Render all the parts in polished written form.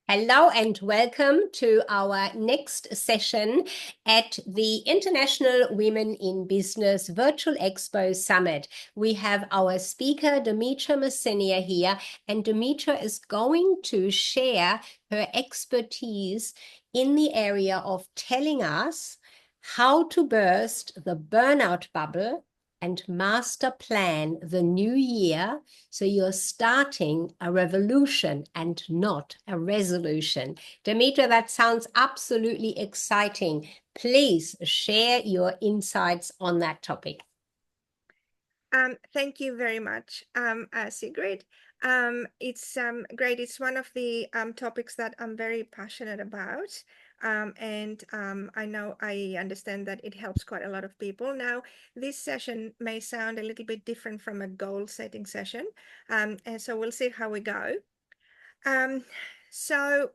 Hello and welcome to our next session at the International Women in Business Virtual Expo Summit. We have our speaker, Dimitra Mersinia, here, and Dimitra is going to share her expertise in the area of telling us how to burst the burnout bubble and master plan the new year, so you're starting a revolution and not a resolution. Dimitra, that sounds absolutely exciting. Please share your insights on that topic. Thank you very much, Sigrid. It's great. It's one of the topics that I'm very passionate about. I understand that it helps quite a lot of people. Now, this session may sound a little bit different from a goal setting session. And so we'll see how we go. So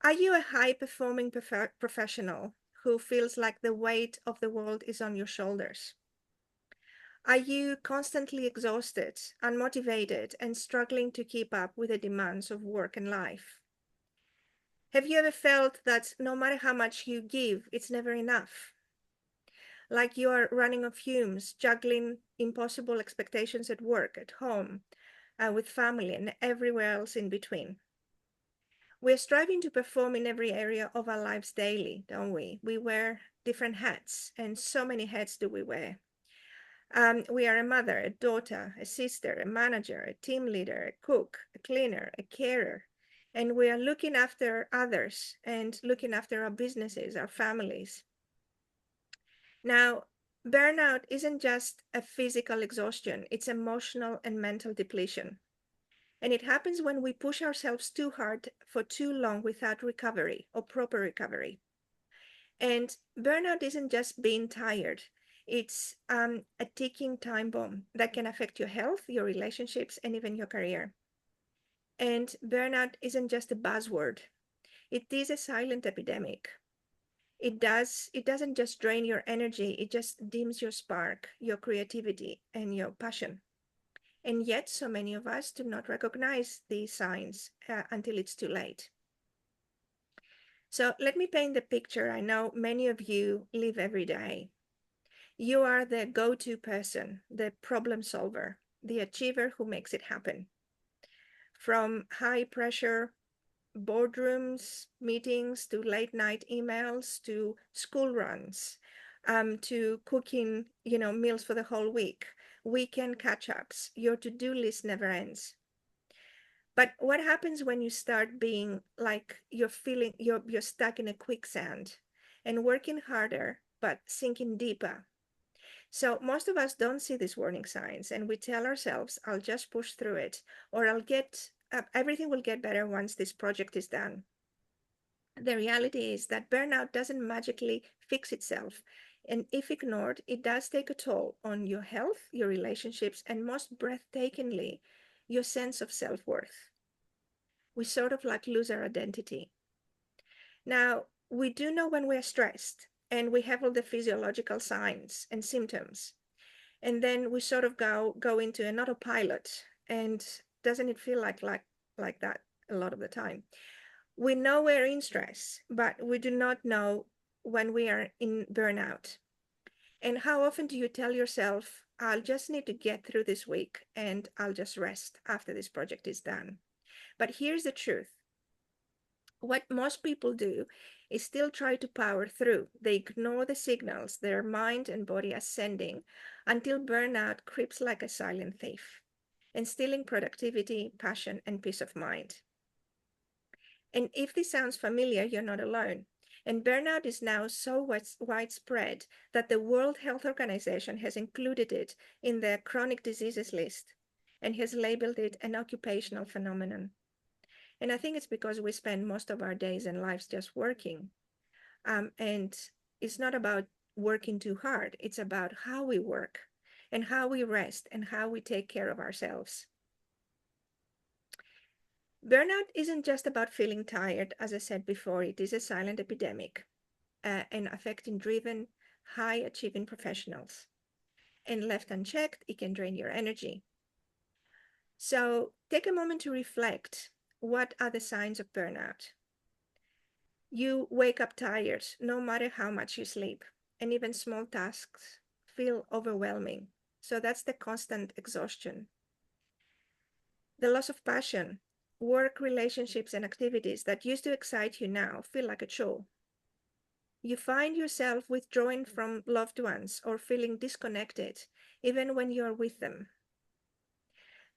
are you a high performing professional who feels like the weight of the world is on your shoulders? Are you constantly exhausted, unmotivated, and struggling to keep up with the demands of work and life? Have you ever felt that no matter how much you give, it's never enough? Like you are running on fumes, juggling impossible expectations at work, at home, with family, and everywhere else in between? We're striving to perform in every area of our lives daily, don't we? We wear different hats, and so many hats do we wear. We are a mother, a daughter, a sister, a manager, a team leader, a cook, a cleaner, a carer. And we are looking after others and looking after our businesses, our families. Now, burnout isn't just a physical exhaustion, it's emotional and mental depletion. And it happens when we push ourselves too hard for too long without recovery or proper recovery. And burnout isn't just being tired. It's a ticking time bomb that can affect your health, your relationships, and even your career. And burnout isn't just a buzzword. It is a silent epidemic. It doesn't just drain your energy, it just dims your spark, your creativity, and your passion. And yet, so many of us do not recognize these signs until it's too late. So let me paint the picture. I know many of you live every day. You are the go-to person, the problem solver, the achiever who makes it happen. From high pressure boardrooms, meetings, to late night emails, to school runs, to cooking, meals for the whole week, weekend catch-ups, your to-do list never ends. But what happens when you start being like you're stuck in a quicksand and working harder, but sinking deeper? So most of us don't see these warning signs, and we tell ourselves, I'll just push through it, or everything will get better once this project is done. The reality is that burnout doesn't magically fix itself. And if ignored, it does take a toll on your health, your relationships, and most breathtakingly, your sense of self-worth. We sort of like lose our identity. Now, we do know when we're stressed, and we have all the physiological signs and symptoms. And then we sort of go into an autopilot. And doesn't it feel like that a lot of the time? We know we're in stress, but we do not know when we are in burnout. And how often do you tell yourself, I'll just need to get through this week and I'll just rest after this project is done? But here's the truth. What most people do is still try to power through. They ignore the signals their mind and body are sending until burnout creeps like a silent thief and stealing productivity, passion, and peace of mind. And if this sounds familiar, you're not alone. And burnout is now so widespread that the World Health Organization has included it in their chronic diseases list and has labeled it an occupational phenomenon. And I think it's because we spend most of our days and lives just working. And it's not about working too hard. It's about how we work and how we rest and how we take care of ourselves. Burnout isn't just about feeling tired, as I said before, it is a silent epidemic and affecting driven, high achieving professionals. And left unchecked, it can drain your energy. So take a moment to reflect. what are the signs of burnout? You wake up tired, no matter how much you sleep, and even small tasks feel overwhelming. So that's the constant exhaustion. The loss of passion, work, relationships, and activities that used to excite you now feel like a chore. You find yourself withdrawing from loved ones or feeling disconnected, even when you are with them.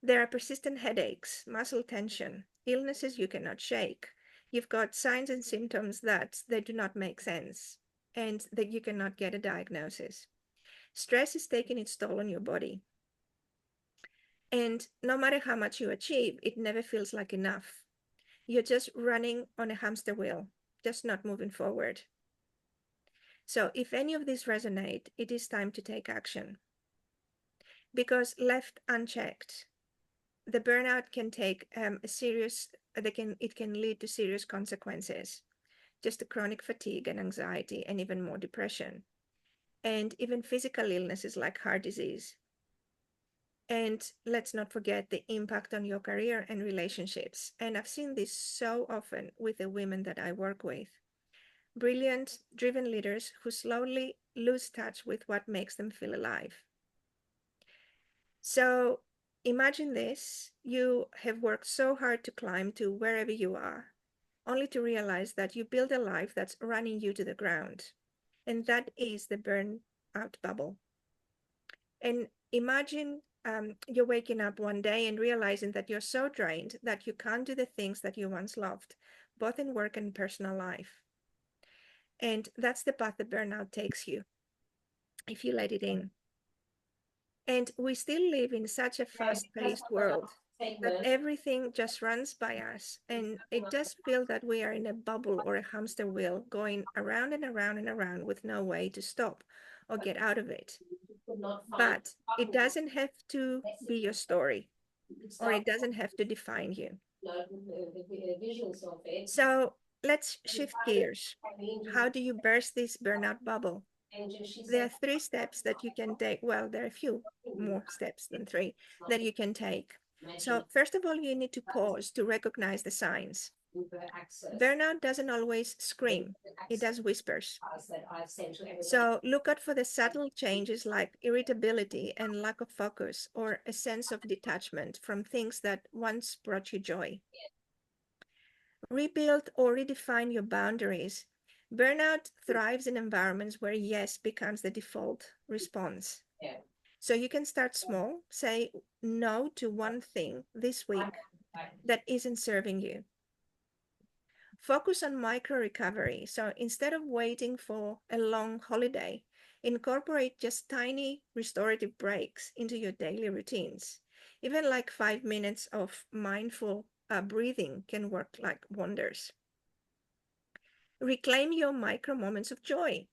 There are persistent headaches, muscle tension, illnesses you cannot shake. You've got signs and symptoms that they do not make sense and that you cannot get a diagnosis. Stress is taking its toll on your body. And no matter how much you achieve, it never feels like enough. You're just running on a hamster wheel, just not moving forward. So if any of these resonate, it is time to take action. Because left unchecked, the burnout can take it can lead to serious consequences, just the chronic fatigue and anxiety and even more depression, and even physical illnesses like heart disease. And let's not forget the impact on your career and relationships. And I've seen this so often with the women that I work with. Brilliant, driven leaders who slowly lose touch with what makes them feel alive. So imagine this, you have worked so hard to climb to wherever you are, only to realize that you build a life that's running you to the ground. And that is the burnout bubble. And imagine you're waking up one day and realizing that you're so drained that you can't do the things that you once loved, both in work and personal life. And that's the path that burnout takes you if you let it in. And we still live in such a fast-paced world that everything just runs by us. And it does feel that we are in a bubble or a hamster wheel going around and around and around with no way to stop or get out of it. But it doesn't have to be your story, or it doesn't have to define you. So let's shift gears. How do you burst this burnout bubble? There are 3 steps that you can take. Well, there are a few more steps than 3 that you can take. So first of all, you need to pause to recognize the signs. Burnout doesn't always scream, it does whispers. So look out for the subtle changes like irritability and lack of focus, or a sense of detachment from things that once brought you joy. Rebuild or redefine your boundaries. Burnout thrives in environments where yes becomes the default response. So you can start small, say no to one thing this week that isn't serving you. Focus on micro recovery. So instead of waiting for a long holiday, incorporate just tiny restorative breaks into your daily routines. Even like 5 minutes of mindful breathing can work like wonders. Reclaim your micro moments of joy.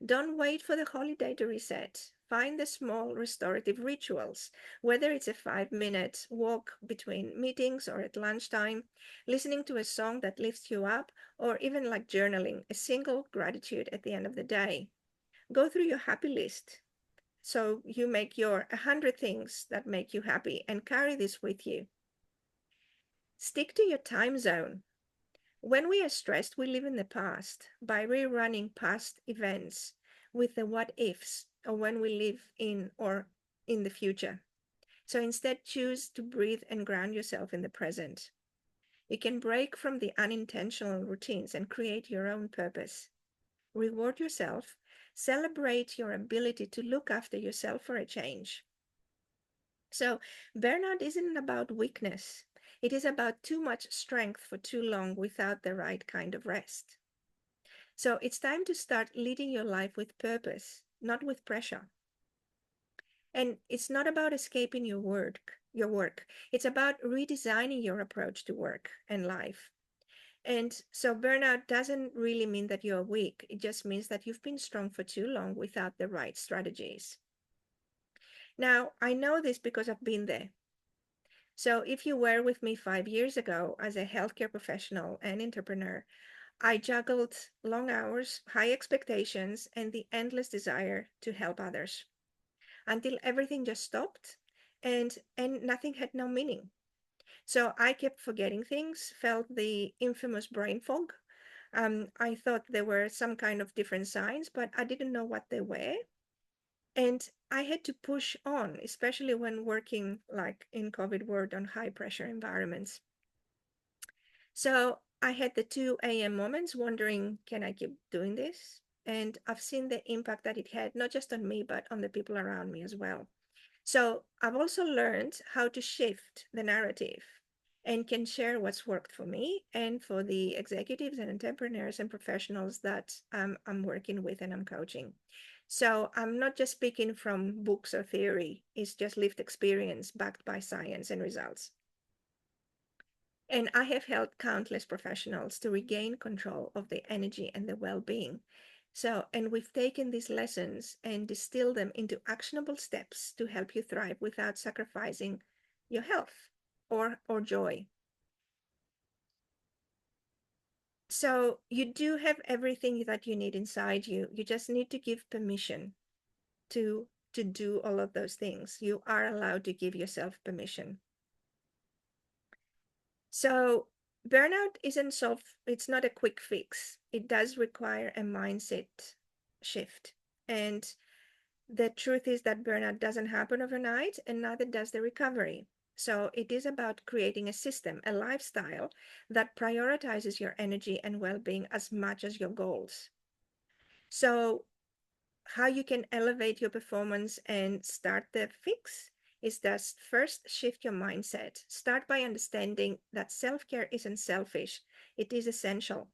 Don't wait for the holiday to reset. Find the small restorative rituals, whether it's a 5-minute walk between meetings or at lunchtime, listening to a song that lifts you up, or even like journaling, a single gratitude at the end of the day. Go through your happy list. So you make your 100 things that make you happy and carry this with you. Stick to your time zone. When we are stressed, we live in the past by rerunning past events with the what ifs, or when we live in or in the future. So instead, choose to breathe and ground yourself in the present. You can break from the unintentional routines and create your own purpose. Reward yourself, celebrate your ability to look after yourself for a change. So, burnout isn't about weakness. It is about too much strength for too long without the right kind of rest. So, it's time to start leading your life with purpose, not with pressure. And it's not about escaping your work. It's about redesigning your approach to work and life. And so burnout doesn't really mean that you're weak. It just means that you've been strong for too long without the right strategies. Now, I know this because I've been there. So if you were with me 5 years ago as a healthcare professional and entrepreneur, I juggled long hours, high expectations, and the endless desire to help others until everything just stopped and nothing had no meaning. So I kept forgetting things, felt the infamous brain fog. I thought there were some kind of different signs, but I didn't know what they were. And I had to push on, especially when working like in COVID world on high pressure environments. So I had the 2 a.m. moments wondering, can I keep doing this? And I've seen the impact that it had, not just on me, but on the people around me as well. So I've also learned how to shift the narrative and can share what's worked for me and for the executives and entrepreneurs and professionals that I'm working with and I'm coaching. So I'm not just speaking from books or theory, it's just lived experience backed by science and results. And I have helped countless professionals to regain control of their energy and their well-being. So, and we've taken these lessons and distilled them into actionable steps to help you thrive without sacrificing your health or joy. So you do have everything that you need inside you. You just need to give permission to do all of those things. You are allowed to give yourself permission. So burnout isn't it's not a quick fix. It does require a mindset shift. And the truth is that burnout doesn't happen overnight, and neither does the recovery. So it is about creating a system, a lifestyle that prioritizes your energy and well-being as much as your goals. So how you can elevate your performance and start the fix is just first shift your mindset. Start by understanding that self-care isn't selfish, it is essential.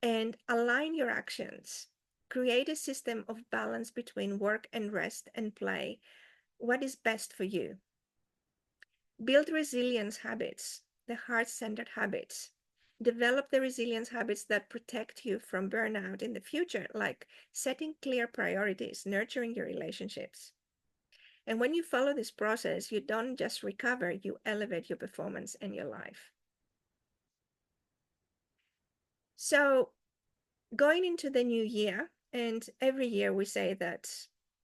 And align your actions. Create a system of balance between work and rest and play. What is best for you? Build resilience habits, the heart-centered habits. Develop the resilience habits that protect you from burnout in the future, like setting clear priorities, nurturing your relationships. And when you follow this process, you don't just recover, you elevate your performance and your life. So, going into the new year, and every year we say that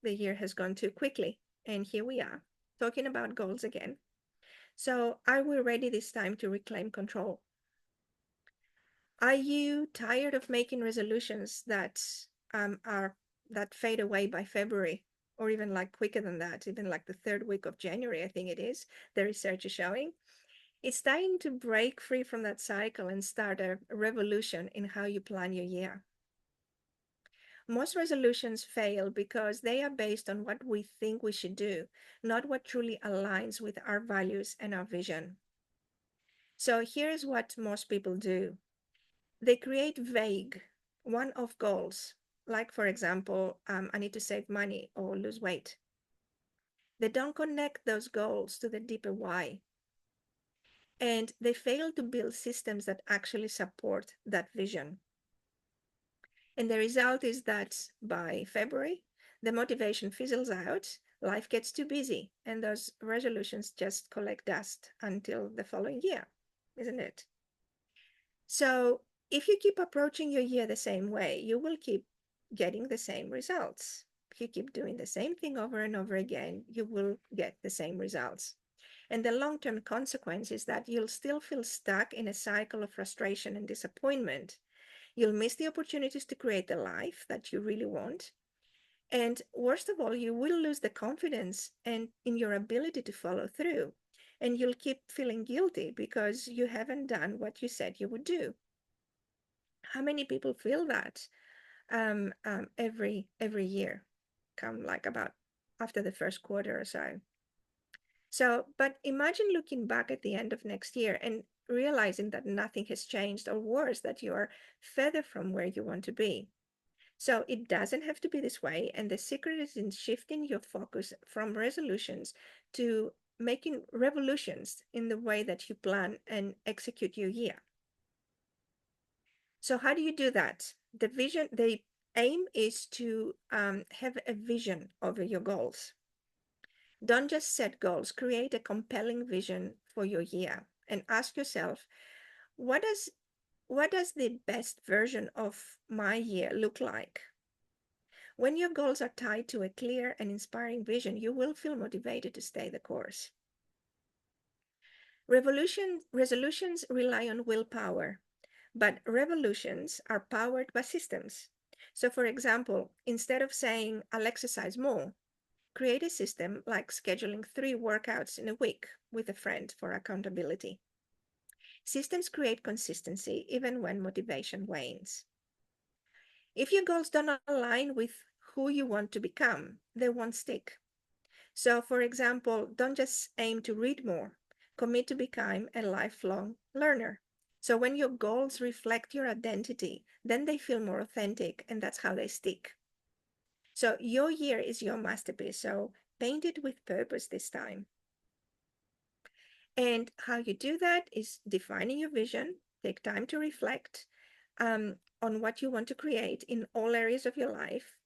the year has gone too quickly. And here we are, talking about goals again. So, are we ready this time to reclaim control? Are you tired of making resolutions that fade away by February, or even like quicker than that, even like the third week of January, I think it is, the research is showing? It's time to break free from that cycle and start a revolution in how you plan your year. Most resolutions fail because they are based on what we think we should do, not what truly aligns with our values and our vision. So here's what most people do. They create vague, one-off goals, like, for example, I need to save money or lose weight. They don't connect those goals to the deeper why. And they fail to build systems that actually support that vision. And the result is that by February, the motivation fizzles out, life gets too busy, and those resolutions just collect dust until the following year, isn't it? So if you keep approaching your year the same way, you will keep getting the same results. If you keep doing the same thing over and over again, you will get the same results. And the long-term consequence is that you'll still feel stuck in a cycle of frustration and disappointment. You'll miss the opportunities to create the life that you really want. And worst of all, you will lose the confidence and in your ability to follow through. And you'll keep feeling guilty because you haven't done what you said you would do. How many people feel that every year, come like about after the first quarter or so? So, but imagine looking back at the end of next year and realizing that nothing has changed, or worse, that you are further from where you want to be. So it doesn't have to be this way. And the secret is in shifting your focus from resolutions to making revolutions in the way that you plan and execute your year. So how do you do that? The aim is to have a vision over your goals. Don't just set goals, create a compelling vision for your year and ask yourself, what does the best version of my year look like? When your goals are tied to a clear and inspiring vision, you will feel motivated to stay the course. Resolutions rely on willpower, but revolutions are powered by systems. So, for example, instead of saying, I'll exercise more, create a system like scheduling 3 workouts in a week with a friend for accountability. Systems create consistency even when motivation wanes. If your goals don't align with who you want to become, they won't stick. So, for example, don't just aim to read more, commit to become a lifelong learner. So, when your goals reflect your identity, then they feel more authentic, and that's how they stick. So, your year is your masterpiece. So, paint it with purpose this time. And how you do that is defining your vision, take time to reflect on what you want to create in all areas of your life.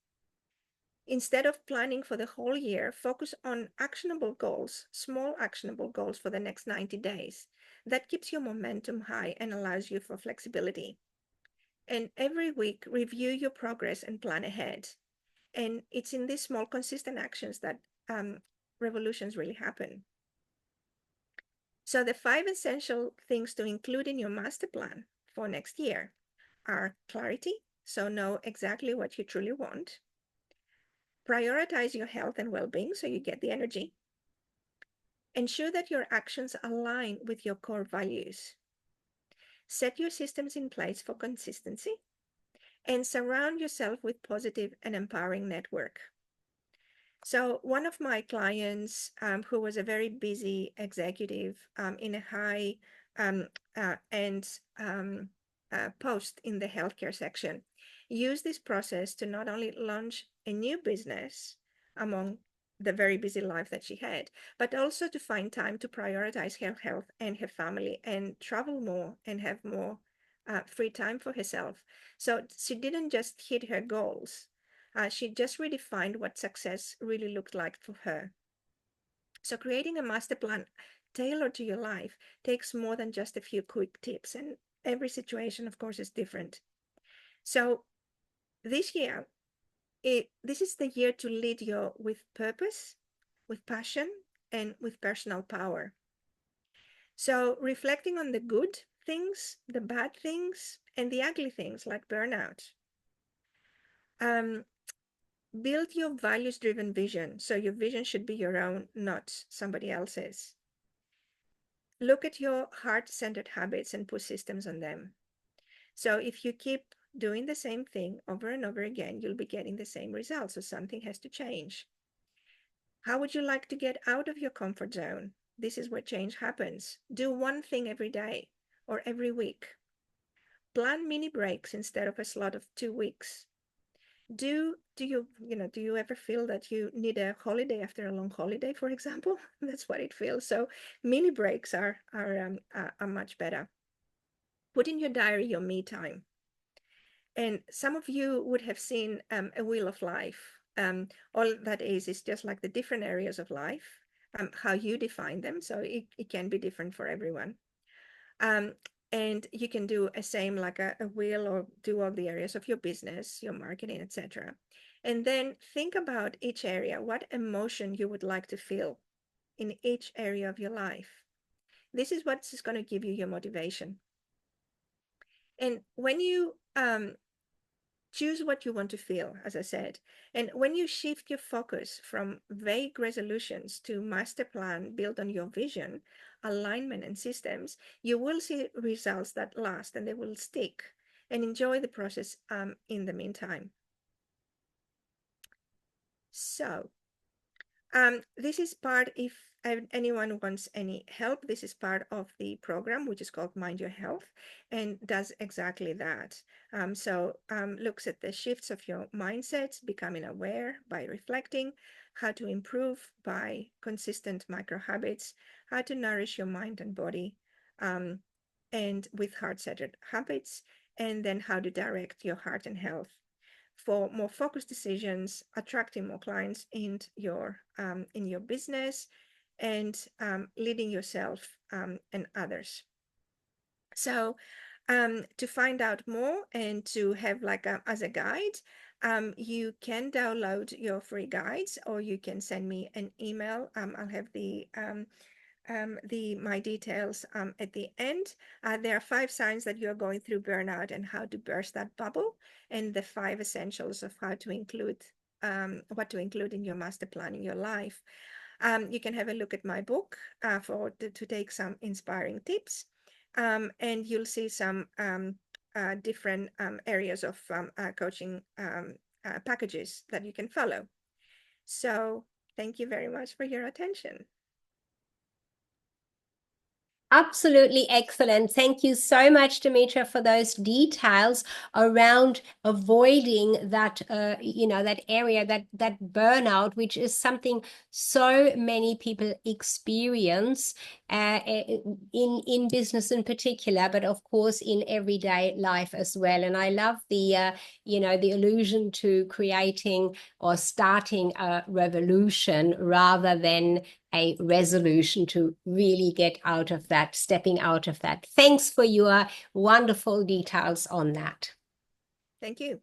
Instead of planning for the whole year, focus on actionable goals, small actionable goals for the next 90 days. That keeps your momentum high and allows you for flexibility. And every week, review your progress and plan ahead. And it's in these small, consistent actions that revolutions really happen. So the 5 essential things to include in your master plan for next year are clarity, so know exactly what you truly want. Prioritize your health and well-being so you get the energy. Ensure that your actions align with your core values. Set your systems in place for consistency and surround yourself with positive and empowering network. So one of my clients, who was a very busy executive in a high um, end post in the healthcare section, used this process to not only launch a new business among the very busy life that she had, but also to find time to prioritize her health and her family and travel more and have more free time for herself. So she didn't just hit her goals, she just redefined what success really looked like for her. So creating a master plan tailored to your life takes more than just a few quick tips, and every situation, of course, is different. So this year, this is the year to lead you with purpose, with passion, and with personal power. So reflecting on the good things, the bad things, and the ugly things like burnout. Um, Build your values-driven vision. So your vision should be your own, not somebody else's. Look at your heart-centered habits and put systems on them. So if you keep doing the same thing over and over again, you'll be getting the same results. So something has to change. How would you like to get out of your comfort zone? This is where change happens. Do one thing every day or every week. Plan mini breaks instead of a slot of 2 weeks. Do you ever feel that you need a holiday after a long holiday, for example? That's what it feels. So mini breaks are much better. Put in your diary your me time. And some of you would have seen a wheel of life. All that is just like the different areas of life, how you define them. So it can be different for everyone. Um, and you can do a same like a wheel, or do all the areas of your business, your marketing, etc. And then think about each area, what emotion you would like to feel in each area of your life. This is what's going to give you your motivation. And when you choose what you want to feel, as I said, and when you shift your focus from vague resolutions to master plan built on your vision, alignment, and systems, you will see results that last and they will stick, and enjoy the process in the meantime. So this is part, if anyone wants any help, this is part of the program, which is called Mind Your Health, and does exactly that. Looks at the shifts of your mindsets, becoming aware by reflecting, how to improve by consistent micro habits, how to nourish your mind and body, and with heart-centered habits, and then how to direct your heart and health for more focused decisions, attracting more clients in your business, and leading yourself and others. So to find out more and to have like as a guide, you can download your free guides, or you can send me an email. I'll have the my details at the end. There are 5 signs that you're going through burnout and how to burst that bubble, and the 5 essentials of how to include what to include in your master plan in your life. You can have a look at my book to take some inspiring tips, and you'll see some different areas of coaching packages that you can follow. So thank you very much for your attention. Absolutely excellent. Thank you so much, Dimitra, for those details around avoiding that, that area, that burnout, which is something so many people experience in business in particular, but of course in everyday life as well. And I love the allusion to creating or starting a revolution rather than a resolution to really get out of that, stepping out of that. Thanks for your wonderful details on that. Thank you.